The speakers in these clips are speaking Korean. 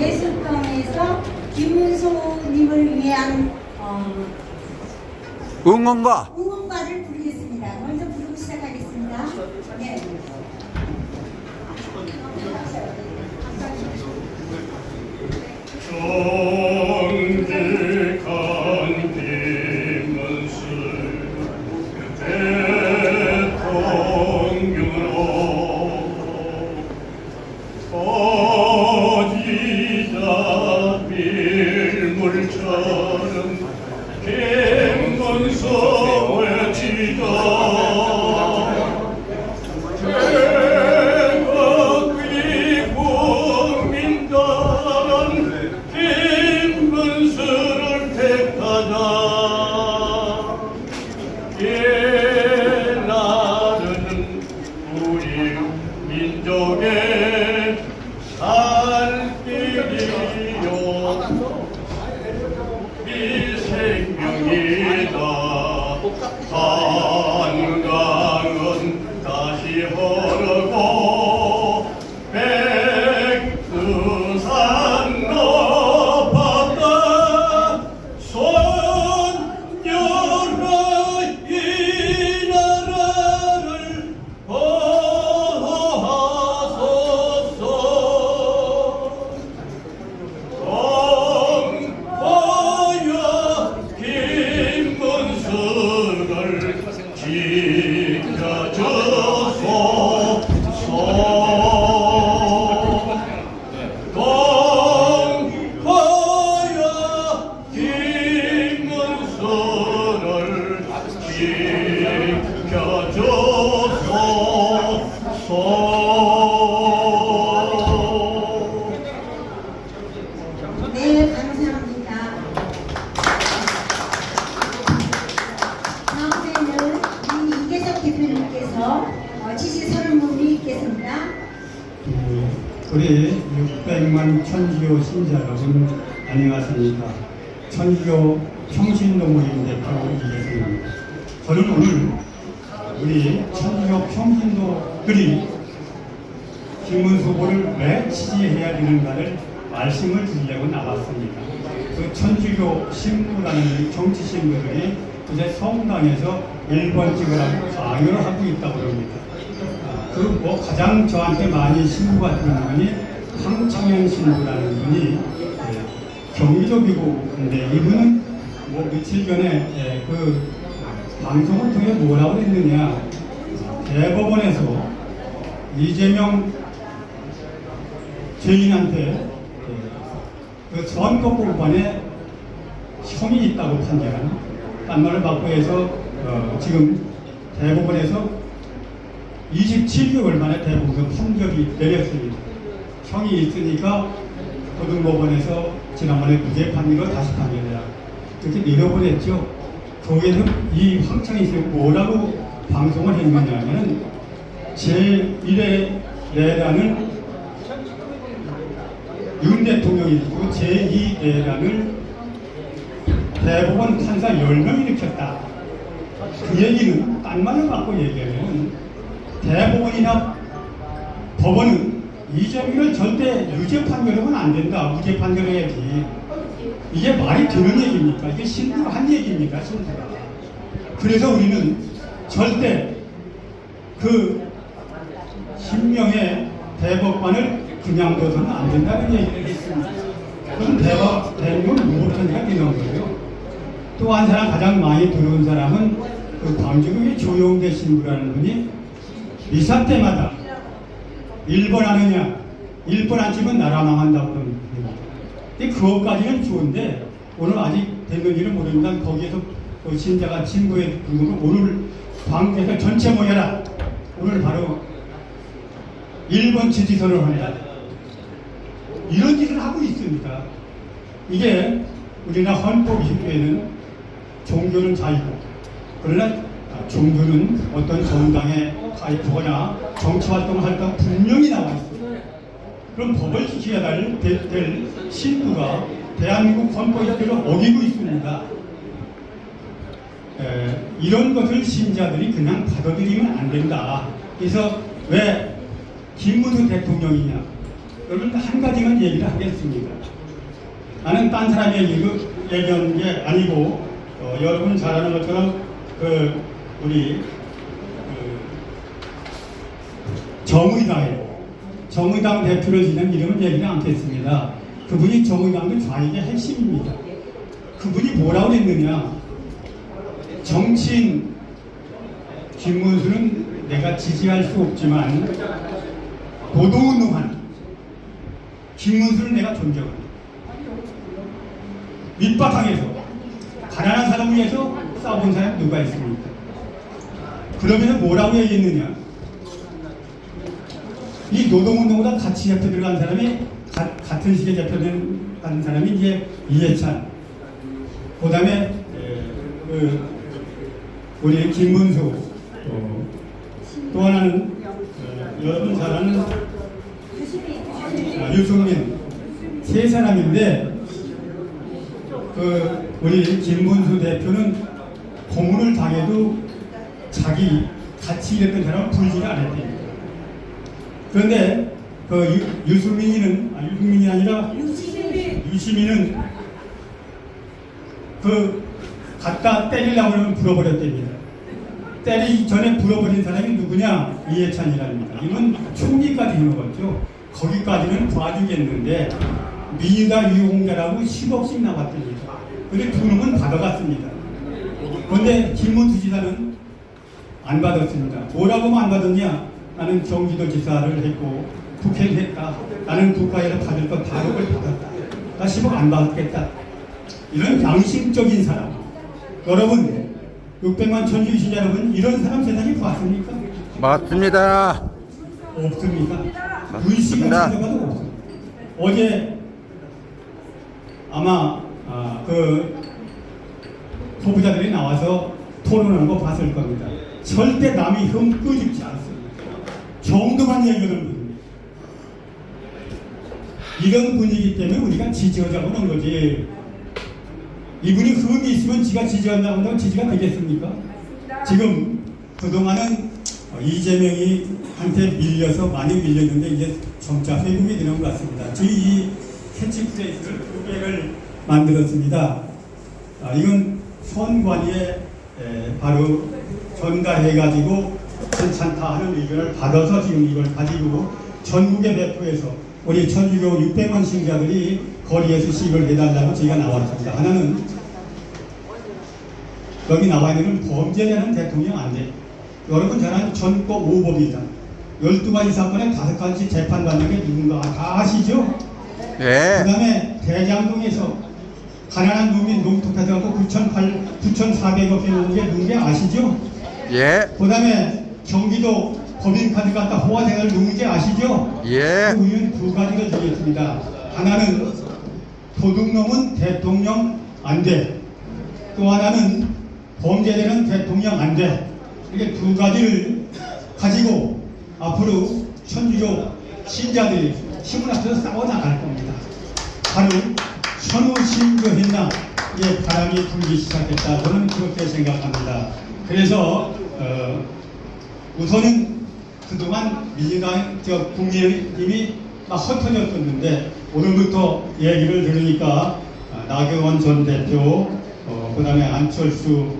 예술동에서 김문소님을 위한 응원가를 부르겠습니다. 먼저 부르고 시작하겠습니다. 네. 정직한 김문수 대통령으로 터지자 밀물처럼 김문수 외치자 민족의 살길이요 이 생명이다 한강은 다시 흐르고 백두산 높았다 손녀라 이 나라를 네, 감사합니다. 다음에는 우리 이계석 대표님께서 지시 서른문이 있겠습니다. 우리 600만 천주교 신자 여러분 안녕하십니까. 천주교 평신도 모임 대표 이계석입니다. 저는 오늘 우리 천주교 평신도들이 김문수 후보를 왜 지지해야 되는가를 말씀을 드리려고 나왔습니다. 그 천주교 신부라는 정치 신부들이 이제 성당에서 1번 찍으라고 강요를 하고 있다고 합니다. 가장 저한테 많이 신부 같은 분이 황창현 신부라는 분이 경기도 비고인데 이분은 며칠 전에 그 방송을 통해 뭐라고 했느냐, 대법원에서 이재명 죄인한테 그 선거법원에 혐의 있다고 판결한 딴말을 바꿔서 지금 대법원에서 27개월 만에 대법원 판결이 내렸습니다. 형이 있으니까 고등법원에서 지난번에 무죄 판결로 다시 판결해라 그렇게 내려보냈죠. 거기에서 이 황창희 씨가 뭐라고 방송을 했느냐면 제1의 내란을 윤 대통령이 있고 제2 내란을 대법원 판사 10명이 일으켰다. 그 얘기는 딴 말을 갖고 얘기하면 대법원이나 법원은 이재명을 절대 유죄 판결하면 안 된다. 무죄 판결해야지. 이게 말이 되는 얘기입니까? 이게 신부가 한 얘기입니까? 신부가. 그래서 우리는 절대 그 신명의 대법관을 그냥 둬서는 안 된다는 얘기를 했습니다. 그럼 대법은 못한다가 되는 거예요. 또 한 사람 가장 많이 들어온 사람은 그 광주교회 조용대 신부라는 분이 미사 때마다 1번 하느냐 1번 안 치면 나라 망한다고 그러는 분입니다. 근데 그것까지는 좋은데 오늘 아직 됐는지는 모릅니다. 거기에서 그 신자가 친구의 부르고 오늘 광주에서 전체 모여라. 오늘 바로 1번 지지선을 한다. 이런 짓을 하고 있습니다. 이게 우리나라 헌법 20조에는 종교는 자유고, 그러나 종교는 어떤 정당에 가입하거나 정치활동을 할 때 분명히 나와 있습니다. 그럼 법을 지켜야 될 신부가 대한민국 헌법 20조를 어기고 있습니다. 이런 것을 신자들이 그냥 받아들이면 안 된다. 그래서 왜 김문수 대통령이냐, 여러분 한 가지만 얘기를 하겠습니다. 나는 딴 사람의 얘기하는 게 아니고 여러분 잘 아는 것처럼 우리 정의당 대표를 지낸 이름은 얘기는 않겠습니다. 그분이 정의당의 좌익의 핵심입니다. 그분이 뭐라고 했느냐? 정치인 김문수는 내가 지지할 수 없지만 노동운동한 김문수는 내가 존경한다. 밑바탕에서 가난한 사람을 위해서 싸운 사람 누가 있습니까? 그러면서 뭐라고 얘기했느냐? 이 노동운동보다 같이 잡혀 들어간 사람이 같은 시기에 잡혀든 사람이 이제 이해찬, 그 다음에 우리 김문수, 또 하나는 여러분 잘 아는 유승민, 세 사람인데 우리 김문수 대표는 고문을 당해도 자기 같이 일했던 사람을 불지를 않았대요. 그런데 유승민이 아니라 유시민은 갖다 때리려고 하면 불어버렸답니다. 때리기 전에 불어버린 사람이 누구냐? 이해찬이랍니다. 이건 총리까지 해먹었죠. 거기까지는 봐주겠는데 민주당 유공자라고 10억씩 나왔답니다. 근데 두 놈은 받아갔습니다. 그런데 김문수 지사는 안 받았습니다. 뭐라고 안 받았냐? 나는 경기도 지사를 했고 국회를 했다. 나는 국가에서 받을 것 다록을 받았다. 나 10억 안 받겠다. 이런 양심적인 사람. 여러분 600만 천주이신 여러분 이런 사람 세상에 봤습니까? 맞습니다. 없습니까? 맞습니다. 의식을 가도 없습니다. 어제 아마 후보자들이 나와서 토론하는 거 봤을 겁니다. 절대 남이 흠 끄집지 않습니다. 정도만 얘기하는 분입니다. 이런 분위기 때문에 우리가 지지하자고 하는 거지. 이분이 흠이 있으면 지가 지지한다고 한다고 지지가 되겠습니까? 지금 그동안은 이재명이 한테 밀려서 많이 밀렸는데 이제 점차 회복이 되는 것 같습니다. 저희 이 캐치프레이즈를 2개를 만들었습니다. 이건 선관위에 바로 전달해가지고 괜찮다 하는 의견을 받아서 지금 이걸 가지고 전국에 배포해서 우리 천주교 600만 신자들이 거리에서 시위를 해달라고 저희가 나왔습니다. 하나는 여기 나와 있는 범죄자는 대통령 안 돼. 여러분 잘 아는 전법 5법이다. 12가지 사건에 5가지 재판받는 게 누군가 다 아시죠? 예. 그 다음에 대장동에서 가난한 농민 농토해갖고 9,400억 개 놓은 게 누군지 아시죠? 예. 그 다음에 경기도 법인카드 갖다 호화생활 누군지 아시죠? 예. 그 이유는 2가지가 되겠습니다. 하나는 도둑놈은 대통령 안 돼. 또 하나는 범죄자는 대통령 안 돼. 이렇게 2가지를 가지고 앞으로 천주교 신자들이 힘을 합쳐서 싸워 나갈 겁니다. 바로 천우신교했나 이게 바람이 불기 시작했다. 저는 그렇게 생각합니다. 그래서 우선은 그동안 민주당 국민의힘이 막 흩어졌었는데 오늘부터 얘기를 들으니까 나경원 전 대표, 그 다음에 안철수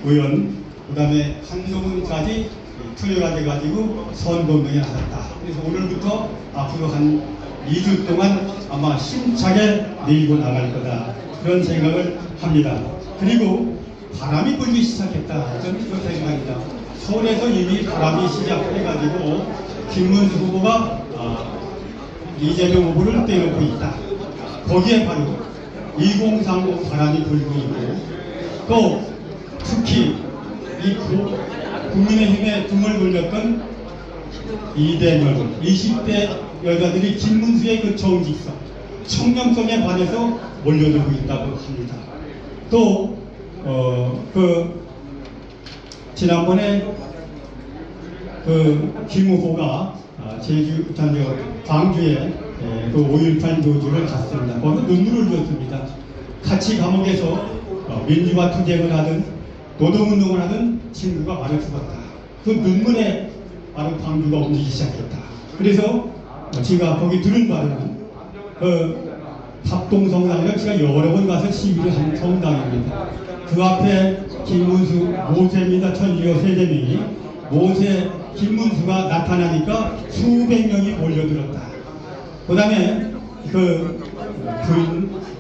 의원, 그 다음에 한동훈까지 투여가 돼가지고 선거운동에 나섰다. 그래서 오늘부터 앞으로 한 2주 동안 아마 힘차게 밀고 나갈 거다. 그런 생각을 합니다. 그리고 바람이 불기 시작했다. 저는 그렇게 생각합니다. 서울에서 이미 바람이 시작해가지고 김문수 후보가 이재명 후보를 떼놓고 있다. 거기에 바로 2030 바람이 불고 있고 또 특히 이 국민의힘에 등을 돌렸던 이대명 20대 여자들이 김문수의 그 정직성, 청렴성에 반해서 몰려들고 있다고 합니다. 또 지난번에 김 후보가 광주에 그 5.18 노조를 갔습니다. 거기서 눈물을 흘렸습니다. 같이 감옥에서 민주화 투쟁을 하든 노동운동을 하든 친구가 바로 죽었다. 그 눈물에 바로 광주가 움직이기 시작했다. 그래서 제가 거기 들은 바로는 합동성당이라 제가 여러 번 가서 시위를 한 성당입니다. 그 앞에 김문수 모세입니다. 천주교 세대명이 모세 김문수가 나타나니까 수백 명이 몰려들었다. 그 다음에 그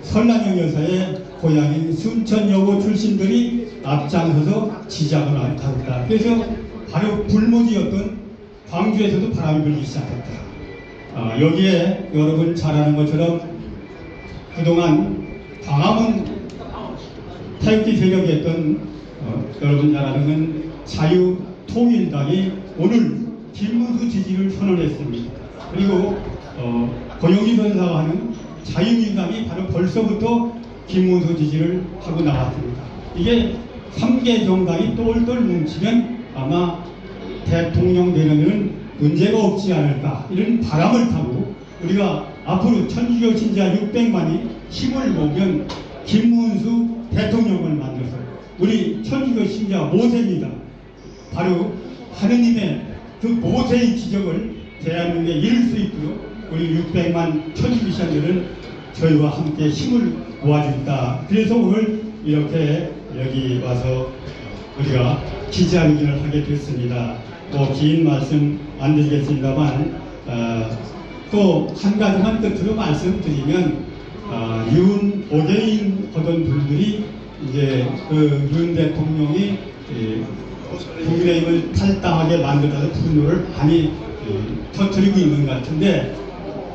설랑영 여사의 고향인 순천여고 출신들이 앞장서서 지작을 하였다. 그래서 바로 불모지였던 광주에서도 바람이 불기 시작했다. 여기에 여러분 잘 아는 것처럼 그동안 광화문 태극기 세력이었던 여러분 잘 아는 건 자유통일당이 오늘 김문수 지지를 선언했습니다. 그리고 고용희 변사가 하는 자유민당이 바로 벌써부터 김문수 지지를 하고 나왔습니다. 이게 3개 정당이 똘똘 뭉치면 아마 대통령 되려면 문제가 없지 않을까 이런 바람을 타고 우리가 앞으로 천주교 신자 600만이 힘을 모으면 김문수 대통령을 만들어서 우리 천주교 신자 모세입니다. 바로 하느님의 그 모세의 기적을 대한민국에 이룰 수 있도록 우리 600만 천주교 신자들은 저희와 함께 힘을 모아준다. 그래서 오늘 이렇게 여기 와서 우리가 기자회견을 하게 됐습니다. 뭐 긴 말씀 안 드리겠습니다만 또 한 가지만 끝으로 말씀드리면 윤 오게인 하던 분들이 이제 그 윤 대통령이 국민의힘을 탈당하게 만들어서 분노를 많이 터뜨리고 있는 것 같은데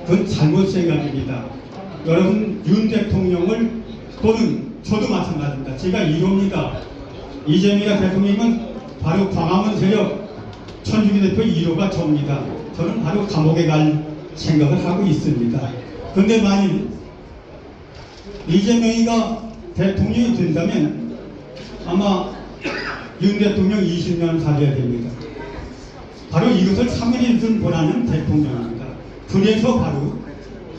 그건 잘못 생각입니다. 여러분 윤 대통령을 또는 저도 마찬가지입니다. 제가 1호입니다. 이재명 대통령은 바로 광화문 세력 천주교 대표 1호가 접니다. 저는 바로 감옥에 갈 생각을 하고 있습니다. 그런데 만일 이재명이가 대통령이 된다면 아마 윤 대통령 20년 살아야 됩니다. 바로 이것을 3일인승 권하는 대통령입니다. 그래서 바로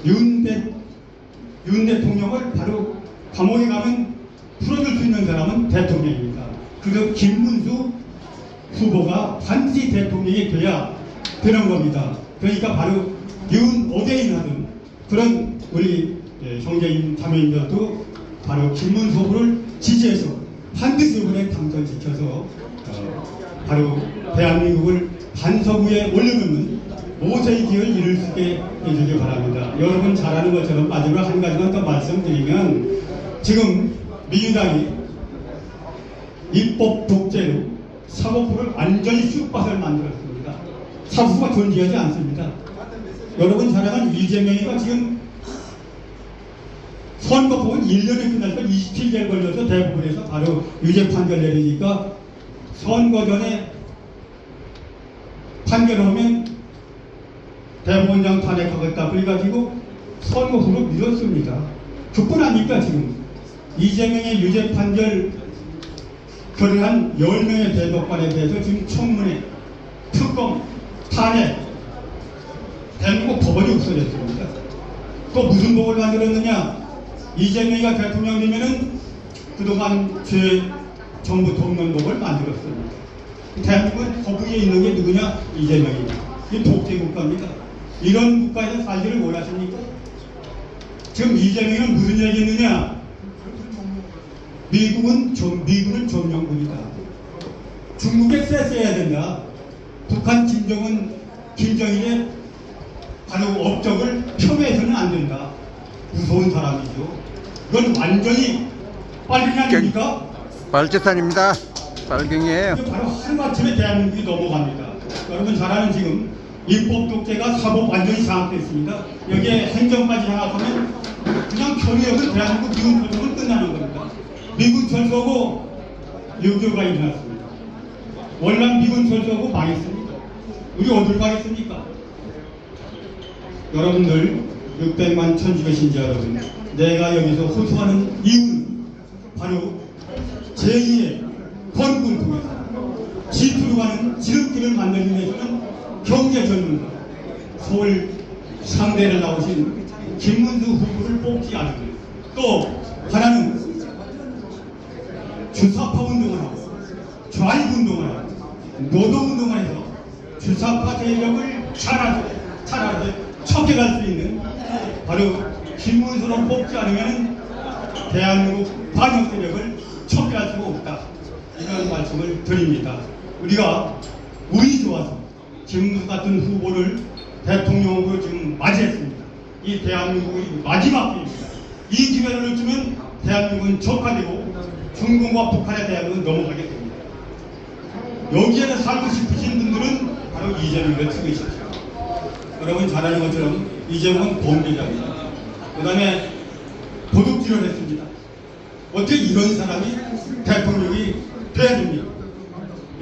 윤 대통령을 바로 감옥에 가면 풀어줄 수 있는 사람은 대통령입니다. 그래서 김문수 후보가 반드시 대통령이 돼야 되는 겁니다. 그러니까 바로 윤 오대인 하던 그런 우리 형제인 자매인들도 바로 김문수 후보를 지지해서 반드시 이번에 당선시켜서 바로 대한민국을 반석 위에 올려놓는 모세의 길을 이룰 수 있게 해주기 바랍니다. 여러분 잘 아는 것처럼 마지막 한 가지만 더 말씀드리면 지금 민주당이 입법 독재로 사법부를 완전히 쑥밭을 만들었습니다. 사법부가 존재하지 않습니다. 여러분 잘 아는 이재명이가 지금 선거법은 1년에 끝나니까 27개월 걸려서 대법원에서 바로 유죄 판결 내리니까 선거 전에 판결하면 대법원장 탄핵하겠다 그래가지고 선거 후로 미뤘습니다. 그뿐 아닙니까 지금 이재명의 유죄 판결 결의한 10명의 대법관에 대해서 지금 청문회, 특검, 탄핵, 대한민국 법원이 없어졌습니다. 또 무슨 법을 만들었느냐? 이재명이가 대통령 되면은 그동안 죄 정부 통면법을 만들었습니다. 대한민국은 거기에 있는 게 누구냐? 이재명입니다. 이 독재 국가입니다. 이런 국가에서 살기를 원하십니까? 지금 이재명은 무슨 얘기 했느냐? 미국은 점령군이다. 중국에 쎄쎄해야 된다. 북한 김정일의 바로 업적을 폄훼해서는 안 된다. 무서운 사람이죠. 이건 완전히 빨갱이 아닙니까? 빨치산입니다. 빨갱이에요. 바로 하루아침에 대한민국이 넘어갑니다. 여러분 잘 아는 지금 입법 독재가 사법 완전히 장악됐습니다. 여기에 행정까지 장악하면 그냥 결의역은 대한민국 미군 철수는 끝나는 겁니다. 미군 철수하고 6.25가 일어났습니다. 월남 미군 철수하고 망했습니다. 우리 어딜 가겠습니까? 여러분들 600만 천주교 신자 여러분, 내가 여기서 호소하는 이유는 바로 제2의 건국을 통해서 지투로 가는 지름길을 만들기 위해서는 경제 전문가 서울 상대를 나오신 김문수 후보를 뽑지 않고 또 하나는 주사파 운동을 하고 좌익 운동을 하고 노동 운동을 해서 주사파 세력을 차라리 척해갈 수 있는 바로 김문수로 뽑지 않으면 대한민국 반역 세력을 척해할 수가 없다. 이런 말씀을 드립니다. 우리가 운이 좋아서 김문수 같은 후보를 대통령으로 지금 맞이했습니다. 이 대한민국의 마지막 기회입니다. 이 기회를 놓치면 대한민국은 적화되고 중국과 북한에 대한민국은 넘어가게 됩니다. 여기에는 살고 싶으신 분들은 바로 이재명을 찍으십시오. 여러분 잘 아는 것처럼 이재명은 범죄자입니다. 그 다음에 도둑질을 했습니다. 어떻게 이런 사람이 대통령이 돼야 됩니까?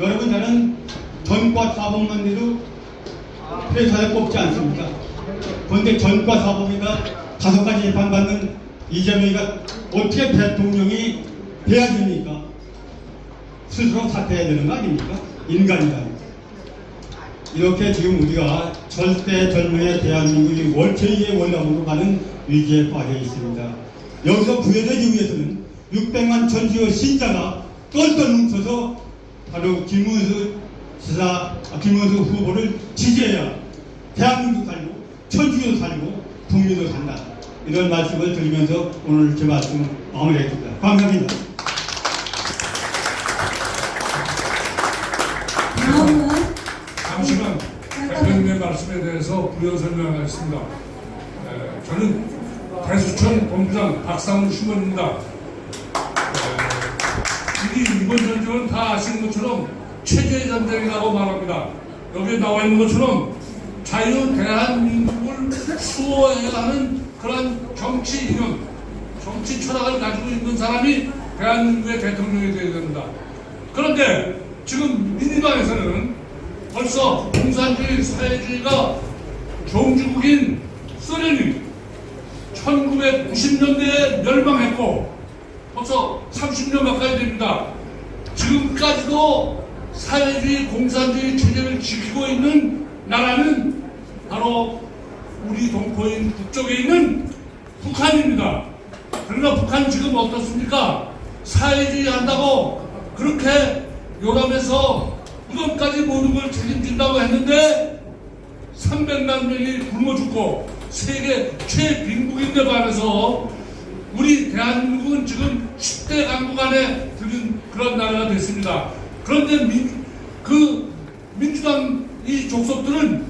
여러분 저는 전과 사법만 돼도 회사에 뽑지 않습니다. 그런데 전과 사법이가 5가지 재판받는 이재명이가 어떻게 대통령이 돼야 됩니까? 스스로 사퇴해야 되는 거 아닙니까? 인간이다. 이렇게 지금 우리가 절대 절명의 대한민국이 제2의 원람으로 가는 위기에 빠져 있습니다. 여기서 구해내기 위해서는 600만 천주교 신자가 똘똘 뭉쳐서 바로 김문수 후보를 지지해야 대한민국도 살고 천주교도 살고 국민도 산다. 이런 말씀을 드리면서 오늘 제 말씀 마무리하겠습니다. 감사합니다. 다음은 잠시만 대표님의 말씀에 대해서 부연 설명하겠습니다. 저는 대수천 본부장 박상훈 신문입니다. 이번 전쟁은 다 아시는 것처럼 체제 전쟁이라고 말합니다. 여기에 나와 있는 것처럼 자유 대한민국을 수호해야 하는 그런 정치 이념, 정치 철학을 가지고 있는 사람이 대한민국의 대통령이 되어야 됩니다. 그런데 지금 민주당에서는 벌써 공산주의 사회주의가 종주국인 소련이 1990년대에 멸망했고 벌써 30년 가까이 됩니다. 지금까지도 사회주의 공산주의 체제를 지키고 있는 나라는 바로 우리 동포인 북쪽에 있는 북한입니다. 그러나 북한은 지금 어떻습니까? 사회주의 한다고 그렇게 요람해서 이것까지 모든 걸 책임진다고 했는데 300만 명이 굶어 죽고 세계 최빈국인데 반해서 우리 대한민국은 지금 10대 강국 안에 들은 그런 나라가 됐습니다. 그런데 민주당 이 족속들은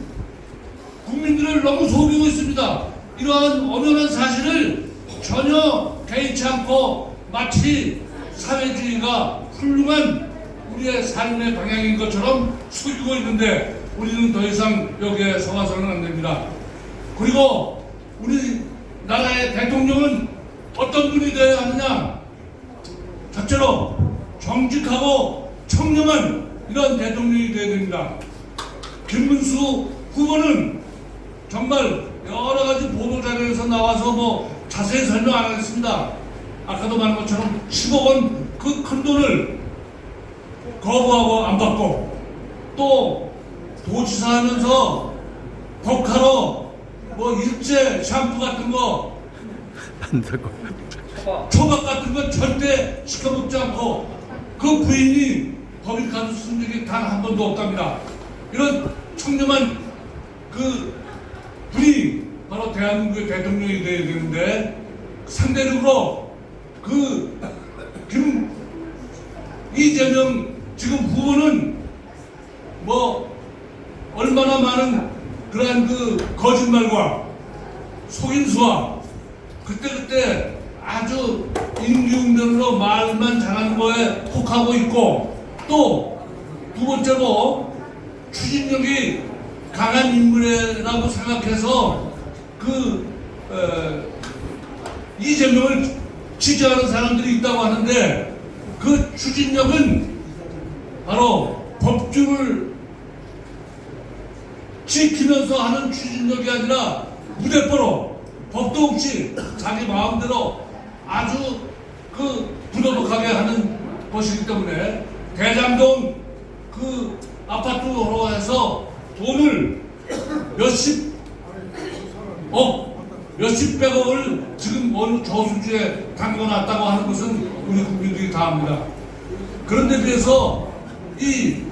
국민들을 너무 속이고 있습니다. 이러한 엄연한 사실을 전혀 개의치 않고 마치 사회주의가 훌륭한 우리의 삶의 방향인 것처럼 속이고 있는데 우리는 더 이상 여기에 속아서는 안 됩니다. 그리고 우리 나라의 대통령은 어떤 분이 되어야 하느냐? 첫째로 정직하고 청렴한 이런 대통령이 되어야 됩니다. 김문수 후보는 정말 여러 가지 보도자료에서 나와서 뭐 자세히 설명 안 하겠습니다. 아까도 말한 것처럼 10억 원 그 큰 돈을 거부하고 안 받고 또 도지사 하면서 법카로 뭐 일제 샴푸 같은 거 초밥 같은 건 절대 시켜먹지 않고 그 부인이 법인카드 쓴 적이 단 한 번도 없답니다. 이런 청렴한 그 분이 바로 대한민국의 대통령이 되어야 되는데 상대적으로 이재명 지금 후보는 뭐 얼마나 많은 그러한 그 거짓말과 속임수와 그때 아주 임기응변으로 말만 잘하는 거에 혹하고 있고 또 두 번째로 추진력이 강한 인물이라고 생각해서 이재명을 지지하는 사람들이 있다고 하는데 그 추진력은 바로 법규를 지키면서 하는 추진력이 아니라 무대뽀로 법도 없이 자기 마음대로 아주 부도덕하게 하는 것이기 때문에 대장동 그 아파트로 해서 돈을 몇십백억을 지금 어느 저수지에 담궈놨다고 하는 것은 우리 국민들이 다 압니다. 그런데 비해서 이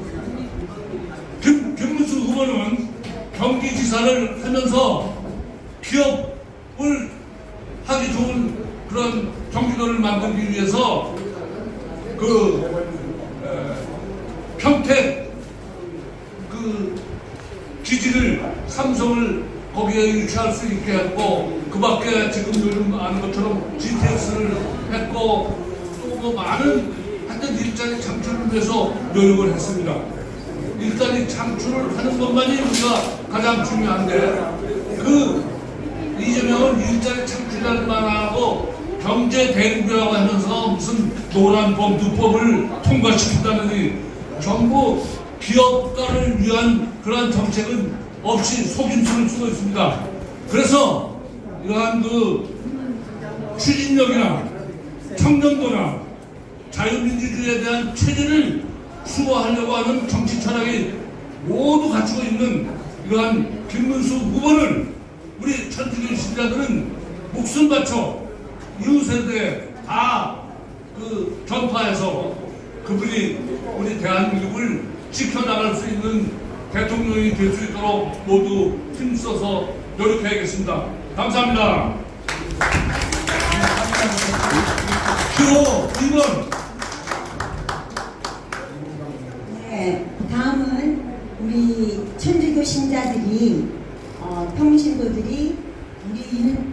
김문수 후보는 경기지사를 하면서 기업을 하기 좋은 그런 경기도를 만들기 위해서 평택 기지를 삼성을 거기에 유치할 수 있게 했고, 그 밖에 지금 요즘 아는 것처럼 GTS를 했고, 또 뭐 많은 하여튼 일자리 창출을 위해서 노력을 했습니다. 일자리 창출을 하는 것만이 우리가 가장 중요한데, 이재명은 일자리 창출할 만하고 경제 대국이라고 하면서 무슨 노란 범주법을 통과시킨다느니 전부 기업가를 위한 그러한 정책은 없이 속임수를 쓰고 있습니다. 그래서 이러한 추진력이나 청년도나 자유민주주의에 대한 체제를 수호하려고 하는 정치 철학이 모두 갖추고 있는 이러한 김문수 후보를 우리 천주교 신자들은 목숨 바쳐 이웃세대에 다 전파해서 그분이 우리 대한민국을 지켜나갈 수 있는 대통령이 될 수 있도록 모두 힘써서 노력해야겠습니다. 감사합니다. 주로 2번. 네, 다음은 우리 천주교 신자들이 평신도들이 우리는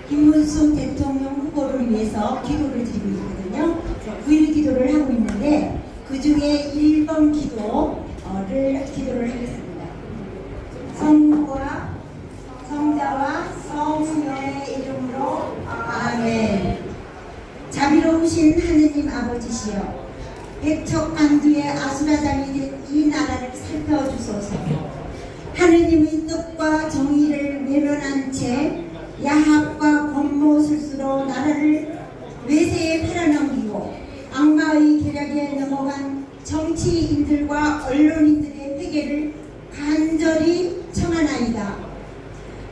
김문수 대통령 후보를 위해서 기도를 드리고 있거든요. 9일 기도를 하고 있는데 그 중에 1번 기도를 하겠습니다. 성부와 성자와 성령의 이름으로 아멘. 자비로우신 하느님 아버지시여, 백척간두의 아수라장이 된 이 나라를 살펴주소서. 하느님의 뜻과 정의를 외면한 채 야합과 권모술수로 나라를 외세에 팔아넘기고 악마의 계략에 넘어간 정치인들과 언론인들의 회개를 간절히 청하나이다.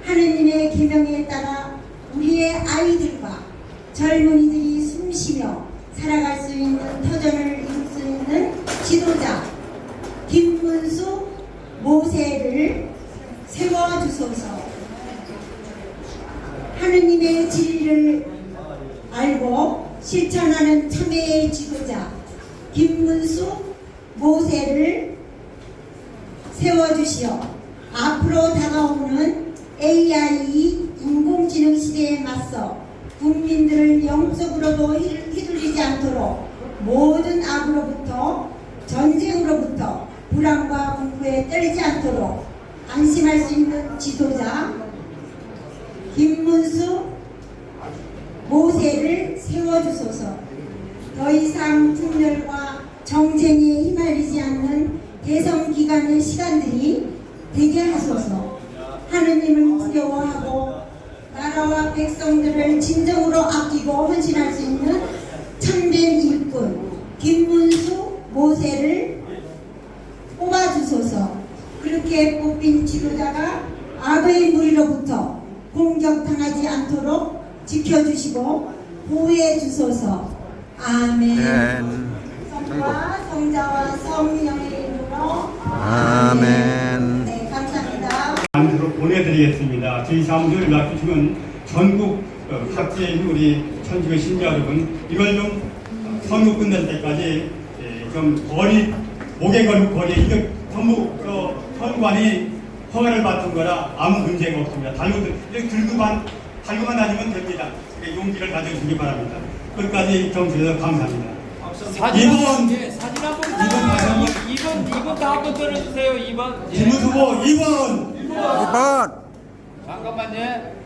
하느님의 계명에 따라 우리의 아이들과 젊은이들이 숨쉬며 살아갈 수 있는 터전을 이룰 수 있는 지도자 김문수 모세를 세워주소서. 하느님의 진리를 알고 실천하는 참회의 지도자 김문수 모세를 세워주시어 앞으로 다가오는 AI 인공지능 시대에 맞서 국민들을 영적으로도 휘둘리지 않도록 모든 악으로부터 전쟁으로부터 불안과 공포에 떨지 않도록 안심할 수 있는 지도자 김문수 모세를 세워주소서. 더 이상 분열과 정쟁에 휘말리지 않는 대선 기간의 시간들이 되게 하소서. 하느님을 두려워하고 나라와 백성들을 진정으로 아끼고 헌신할 수 있는 참된 일꾼 김문수 모세를 뽑아주소서. 그렇게 뽑힌 지도자가 악의 무리로부터 공격당하지 않도록 지켜주시고 보호해 주소서. 아멘. 성부와 성자와 성령의 이름으로 아멘. 네, 감사합니다. 안으로 보내드리겠습니다. 저희 사무소를 맡기시면 전국 각지에 있는 우리 천주교 신자 여러분, 이걸 좀 선거 끝날 때까지 좀 목에 걸고 거리에 이거 전부 선관이 허가를 받은 거라 아무 문제가 없습니다. 이렇게 들고만 다니면 됩니다. 용기를 가져주시기 바랍니다. 끝까지 경주해서 감사합니다. 사진 한번 다 한번 들어주세요. 2번. 김문수 후보 2번. 2번. 잠깐만요.